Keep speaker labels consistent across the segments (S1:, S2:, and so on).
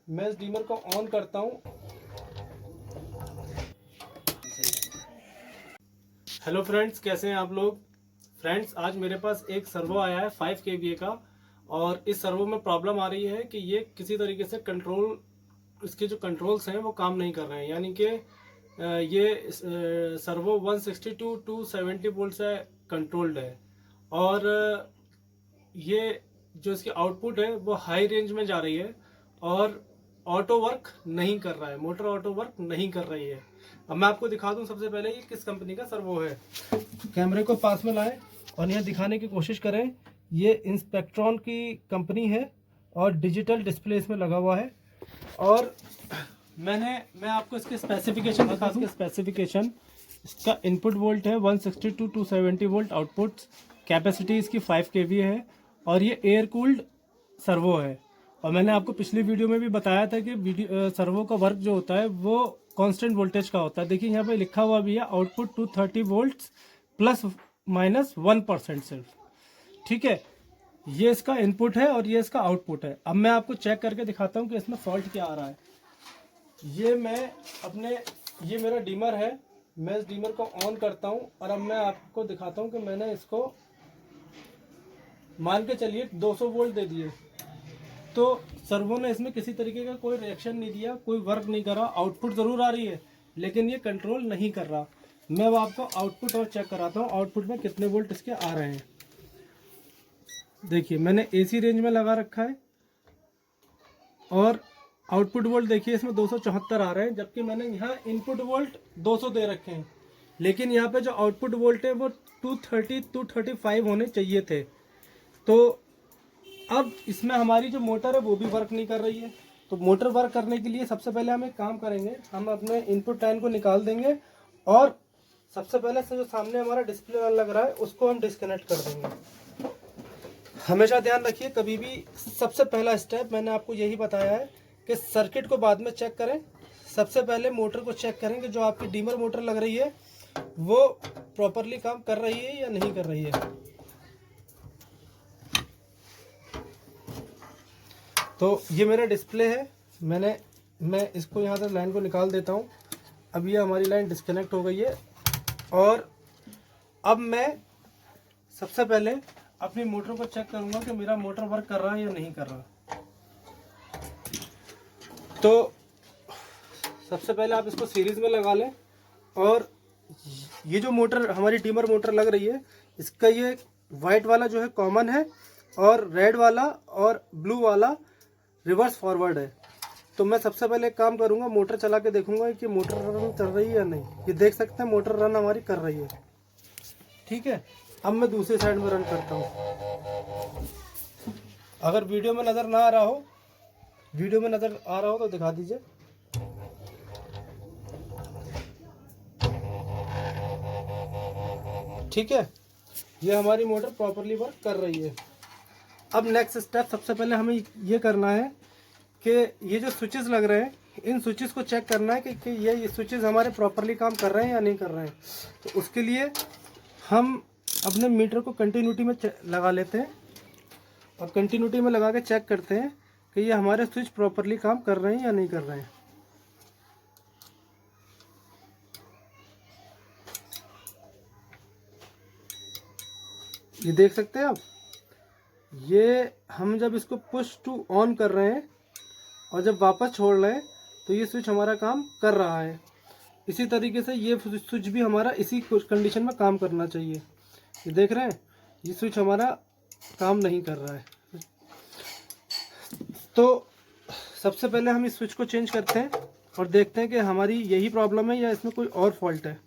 S1: मैं इस डीमर को ऑन करता हूँ। हेलो फ्रेंड्स, कैसे हैं आप लोग। फ्रेंड्स, आज मेरे पास एक सर्वो आया है 5 kVA का, और इस सर्वो में प्रॉब्लम आ रही है कि ये किसी तरीके से कंट्रोल, इसके जो कंट्रोल्स हैं वो काम नहीं कर रहे हैं। यानी कि ये सर्वो 160 टू 270 वोल्ट से कंट्रोल्ड है, और ये जो इसकी आउटपुट है वो हाई रेंज में जा रही है, और ऑटो वर्क नहीं कर रहा है, मोटर ऑटो वर्क नहीं कर रही है। अब मैं आपको दिखा दूं सबसे पहले ये किस कंपनी का सर्वो है। कैमरे को पास में लाएं और यह दिखाने की कोशिश करें। ये इंस्पेक्ट्रॉन की कंपनी है और डिजिटल डिस्प्ले इसमें लगा हुआ है। और मैं आपको इसके स्पेसिफिकेशन दिखा दूं। स्पेसिफिकेशन, इसका इनपुट वोल्ट है 160 टू 270 वोल्ट आउटपुट, कैपेसिटी इसकी 5 kVA है, और ये एयर कूल्ड सर्वो है। और मैंने आपको पिछली वीडियो में भी बताया था कि सर्वो का वर्क जो होता है वो कांस्टेंट वोल्टेज का होता है। देखिए यहाँ पे लिखा हुआ भी है आउटपुट 230 वोल्ट प्लस माइनस 1% सिर्फ। ठीक है, ये इसका इनपुट है और ये इसका आउटपुट है। अब मैं आपको चेक करके दिखाता हूँ कि इसमें फॉल्ट क्या आ रहा है। ये मेरा डीमर है, मैं इस डीमर को ऑन करता हूँ, और अब मैं आपको दिखाता हूँ कि मैंने इसको मान के चलिए 200 वोल्ट दे दिए, तो सर्वो ने इसमें किसी तरीके का कोई रिएक्शन नहीं दिया, कोई वर्क नहीं करा। आउटपुट ज़रूर आ रही है लेकिन ये कंट्रोल नहीं कर रहा। मैं अब आपको आउटपुट और चेक कराता हूँ, आउटपुट में कितने वोल्ट इसके आ रहे हैं। देखिए, मैंने एसी रेंज में लगा रखा है, और आउटपुट वोल्ट देखिए इसमें 274 आ रहे हैं, जबकि मैंने यहाँ इनपुट वोल्ट 200 दे रखे हैं। लेकिन यहाँ पे जो आउटपुट वोल्ट है वो 230 235 होने चाहिए थे। तो अब इसमें हमारी जो मोटर है वो भी वर्क नहीं कर रही है। तो मोटर वर्क करने के लिए सबसे पहले हम एक काम करेंगे, हम अपने इनपुट लाइन को निकाल देंगे, और सबसे पहले से जो सामने हमारा डिस्प्ले लग रहा है उसको हम डिस्कनेक्ट कर देंगे। हमेशा ध्यान रखिए, कभी भी सबसे पहला स्टेप मैंने आपको यही बताया है कि सर्किट को बाद में चेक करें, सबसे पहले मोटर को चेक करें कि जो आपकी डीमर मोटर लग रही है वो प्रॉपरली काम कर रही है या नहीं कर रही है। तो ये मेरा डिस्प्ले है, मैं इसको यहाँ से लाइन को निकाल देता हूँ। अब ये हमारी लाइन डिस्कनेक्ट हो गई है, और अब मैं सबसे पहले अपनी मोटर को चेक करूँगा कि मेरा मोटर वर्क कर रहा है या नहीं कर रहा। तो सबसे पहले आप इसको सीरीज में लगा लें, और ये जो मोटर हमारी डीमर मोटर लग रही है इसका ये वाइट वाला जो है कॉमन है, और रेड वाला और ब्लू वाला रिवर्स फॉरवर्ड है। तो मैं सबसे पहले एक काम करूंगा, मोटर चला के देखूंगा कि मोटर रन कर रही है या नहीं। ये देख सकते हैं मोटर रन हमारी कर रही है। ठीक है, अब मैं दूसरी साइड में रन करता हूँ। अगर वीडियो में नज़र ना आ रहा हो, वीडियो में नज़र आ रहा हो तो दिखा दीजिए। ठीक है, ये हमारी मोटर प्रॉपरली वर्क कर रही है। अब नेक्स्ट स्टेप, सबसे पहले हमें ये करना है कि ये जो स्विचेस लग रहे हैं इन स्विचेस को चेक करना है कि ये स्विचेस हमारे प्रॉपरली काम कर रहे हैं या नहीं कर रहे हैं। तो उसके लिए हम अपने मीटर को कंटिन्यूटी में लगा लेते हैं, और कंटिन्यूटी में लगा के चेक करते हैं कि ये हमारे स्विच प्रॉपरली काम कर रहे हैं या नहीं कर रहे हैं। ये देख सकते हैं आप, ये हम जब इसको पुश टू ऑन कर रहे हैं और जब वापस छोड़ रहे हैं तो ये स्विच हमारा काम कर रहा है। इसी तरीके से ये स्विच भी हमारा इसी कंडीशन में काम करना चाहिए। ये देख रहे हैं, ये स्विच हमारा काम नहीं कर रहा है। तो सबसे पहले हम इस स्विच को चेंज करते हैं और देखते हैं कि हमारी यही प्रॉब्लम है या इसमें कोई और फॉल्ट है।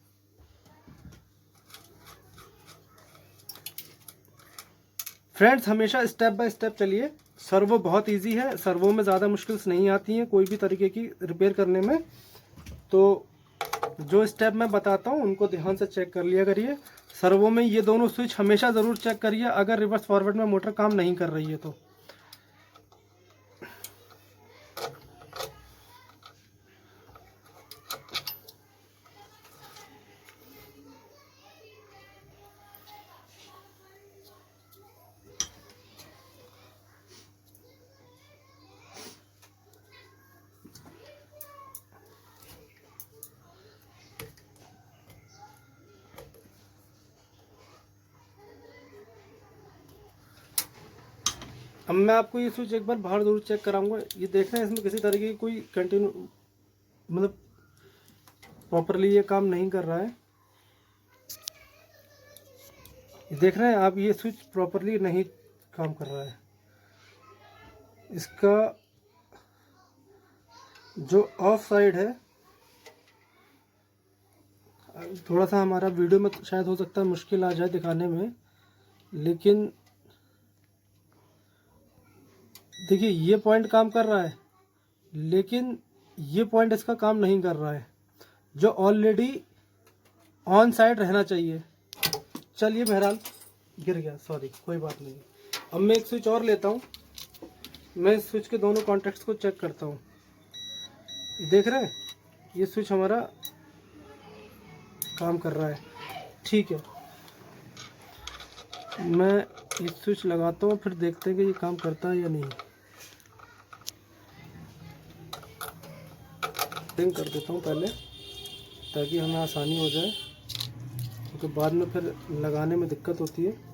S1: फ्रेंड्स, हमेशा स्टेप बाय स्टेप चलिए। सर्वो बहुत इजी है, सर्वो में ज़्यादा मुश्किल्स नहीं आती हैं कोई भी तरीके की रिपेयर करने में। तो जो स्टेप मैं बताता हूँ उनको ध्यान से चेक कर लिया करिए। सर्वो में ये दोनों स्विच हमेशा ज़रूर चेक करिए अगर रिवर्स फॉरवर्ड में मोटर काम नहीं कर रही है तो। अब मैं आपको ये स्विच एक बार बाहर जरूर चेक कराऊंगा। ये देख रहे हैं इसमें किसी तरीके की कोई कंटिन्यू मतलब प्रॉपरली ये काम नहीं कर रहा है। ये देख रहे हैं आप, ये स्विच प्रॉपरली नहीं काम कर रहा है। इसका जो ऑफ साइड है, थोड़ा सा हमारा वीडियो में शायद हो सकता है मुश्किल आ जाए दिखाने में, लेकिन देखिए ये पॉइंट काम कर रहा है, लेकिन ये पॉइंट इसका काम नहीं कर रहा है, जो ऑलरेडी ऑन साइड रहना चाहिए। चलिए बहरहाल गिर गया, सॉरी, कोई बात नहीं। अब मैं एक स्विच और लेता हूँ, मैं इस स्विच के दोनों कॉन्टैक्ट्स को चेक करता हूँ। देख रहे हैं ये स्विच हमारा काम कर रहा है, ठीक है। मैं ये स्विच लगाता हूँ, फिर देखते हैं कि ये काम करता है या नहीं। रिंग कर देता हूँ पहले, ताकि हमें आसानी हो जाए, क्योंकि बाद में फिर लगाने में दिक्कत होती है।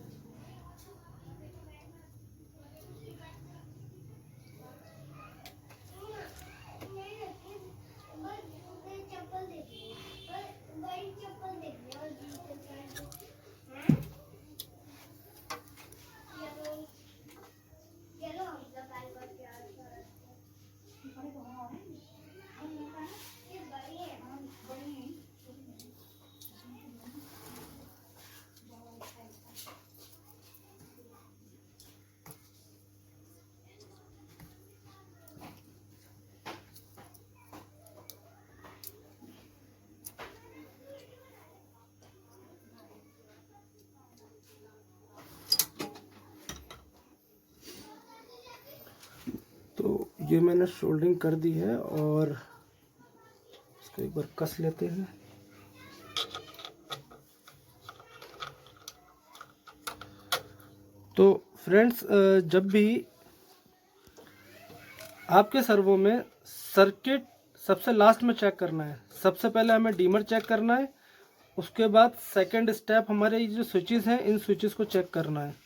S1: तो ये मैंने सोल्डरिंग कर दी है, और इसको एक बार कस लेते हैं। तो फ्रेंड्स, जब भी आपके सर्वो में सर्किट सबसे लास्ट में चेक करना है, सबसे पहले हमें डीमर चेक करना है, उसके बाद सेकंड स्टेप हमारे ये जो स्विचेस हैं, इन स्विचेस को चेक करना है।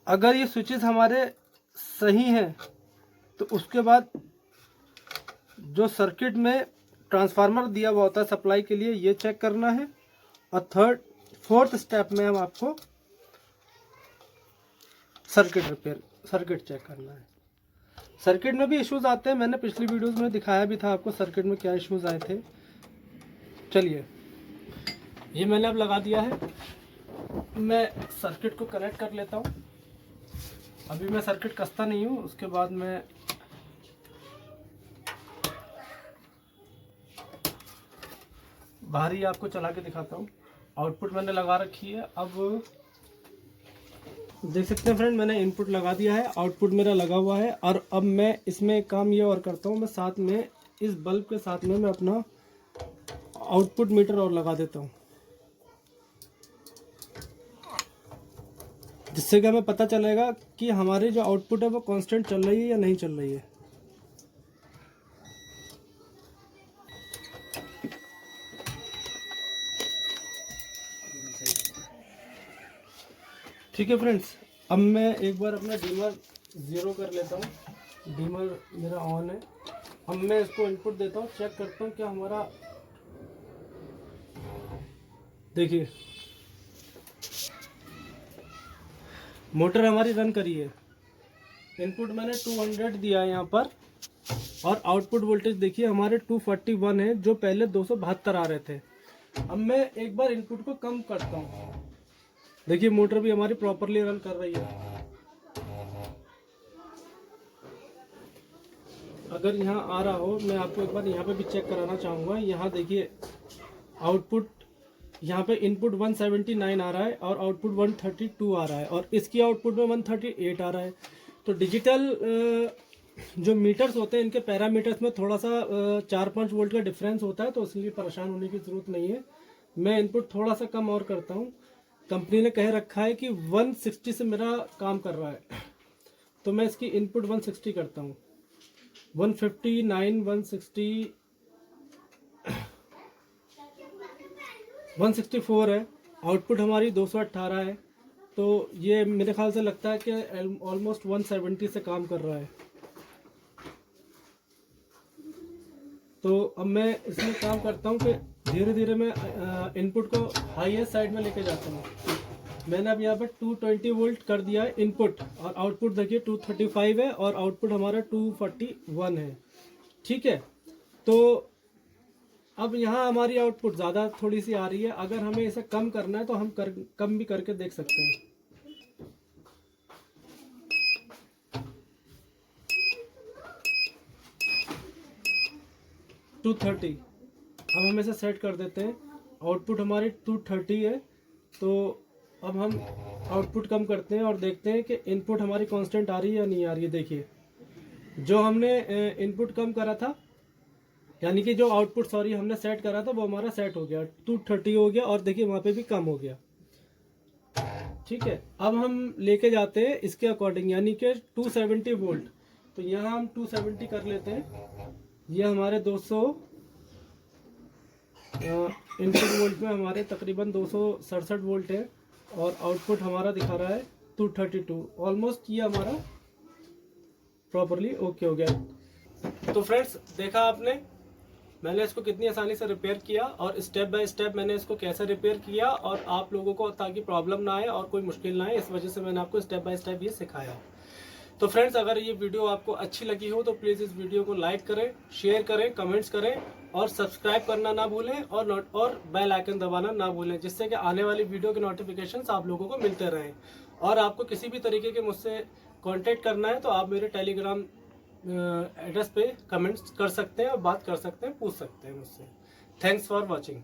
S1: अगर ये स्विचेस हमारे सही हैं तो उसके बाद जो सर्किट में ट्रांसफार्मर दिया हुआ होता है सप्लाई के लिए, ये चेक करना है। और फोर्थ स्टेप में हम आपको सर्किट चेक करना है। सर्किट में भी इश्यूज आते हैं, मैंने पिछली वीडियोस में दिखाया भी था आपको सर्किट में क्या इश्यूज आए थे। चलिए, ये मैंने अब लगा दिया है, मैं सर्किट को कनेक्ट कर लेता हूँ। अभी मैं सर्किट कसता नहीं हूँ, उसके बाद मैं बाहर ही आपको चला के दिखाता हूँ। आउटपुट मैंने लगा रखी है। अब देख सकते हैं फ्रेंड, मैंने इनपुट लगा दिया है, आउटपुट मेरा लगा हुआ है। और अब मैं इसमें एक काम ये और करता हूँ, मैं साथ में इस बल्ब के साथ में मैं अपना आउटपुट मीटर और लगा देता हूँ, जिससे कि हमें पता चलेगा कि हमारी जो आउटपुट है वो कांस्टेंट चल रही है या नहीं चल रही है। ठीक है फ्रेंड्स, अब मैं एक बार अपना डीमर 0 कर लेता हूँ। डीमर मेरा ऑन है। अब मैं इसको इनपुट देता हूँ, चेक करता हूँ क्या हमारा, देखिए मोटर हमारी रन करी है। इनपुट मैंने 200 दिया है यहाँ पर, और आउटपुट वोल्टेज देखिए हमारे 241 है, जो पहले 272 आ रहे थे। अब मैं एक बार इनपुट को कम करता हूँ, देखिए मोटर भी हमारी प्रॉपरली रन कर रही है। अगर यहाँ आ रहा हो, मैं आपको एक बार यहाँ पे भी चेक कराना चाहूँगा। यहाँ देखिए आउटपुट, यहाँ पे इनपुट 179 आ रहा है और आउटपुट 132 आ रहा है, और इसकी आउटपुट में 138 आ रहा है। तो डिजिटल जो मीटर्स होते हैं, इनके पैरामीटर्स में थोड़ा सा 4-5 वोल्ट का डिफरेंस होता है, तो इसलिए परेशान होने की ज़रूरत नहीं है। मैं इनपुट थोड़ा सा कम और करता हूँ। कंपनी ने कह रखा है कि 160 से मेरा काम कर रहा है, तो मैं इसकी इनपुट 160 करता हूँ। 159, 160, 164 है, आउटपुट हमारी 218 है, तो ये मेरे ख्याल से लगता है कि ऑलमोस्ट 170 से काम कर रहा है। तो अब मैं इसमें काम करता हूँ कि धीरे धीरे मैं इनपुट को हाईएस्ट साइड में लेके जाता हूँ। मैंने अब यहाँ पर 220 वोल्ट कर दिया है इनपुट, और आउटपुट देखिए 235 है और आउटपुट हमारा 241 है। ठीक है, तो अब यहाँ हमारी आउटपुट ज़्यादा थोड़ी सी आ रही है। अगर हमें इसे कम करना है तो हम कम भी करके देख सकते हैं। 230, अब हम इसे सेट कर देते हैं। आउटपुट हमारी 230 है, तो अब हम आउटपुट कम करते हैं और देखते हैं कि इनपुट हमारी कांस्टेंट आ रही है या नहीं आ रही है। देखिए, जो हमने इनपुट कम करा था, यानी कि जो आउटपुट हमने सेट करा था वो हमारा सेट हो गया, 230 हो गया, और देखिए वहाँ पे भी कम हो गया। ठीक है, अब हम लेके जाते हैं इसके अकॉर्डिंग, यानी कि 270 वोल्ट। तो यहाँ हम 270 कर लेते हैं। ये हमारे 200 इनपुट वोल्ट में हमारे तकरीबन 267 वोल्ट है, और आउटपुट हमारा दिखा रहा है 232। ऑलमोस्ट ये हमारा प्रॉपरली ओके हो गया। तो फ्रेंड्स, देखा आपने मैंने इसको कितनी आसानी से रिपेयर किया, और स्टेप बाय स्टेप मैंने इसको कैसे रिपेयर किया, और आप लोगों को ताकि प्रॉब्लम ना आए और कोई मुश्किल ना आए, इस वजह से मैंने आपको स्टेप बाय स्टेप ये सिखाया। तो फ्रेंड्स, अगर ये वीडियो आपको अच्छी लगी हो तो प्लीज़ इस वीडियो को लाइक करें, शेयर करें, कमेंट्स करें, और सब्सक्राइब करना ना भूलें, और बेल आइकन दबाना ना भूलें, जिससे कि आने वाली वीडियो के नोटिफिकेशंस आप लोगों को मिलते रहें। और आपको किसी भी तरीके के मुझसे कांटेक्ट करना है तो आप मेरे टेलीग्राम एड्रेस पे कमेंट्स कर सकते हैं और बात कर सकते हैं, पूछ सकते हैं मुझसे। Thanks for watching.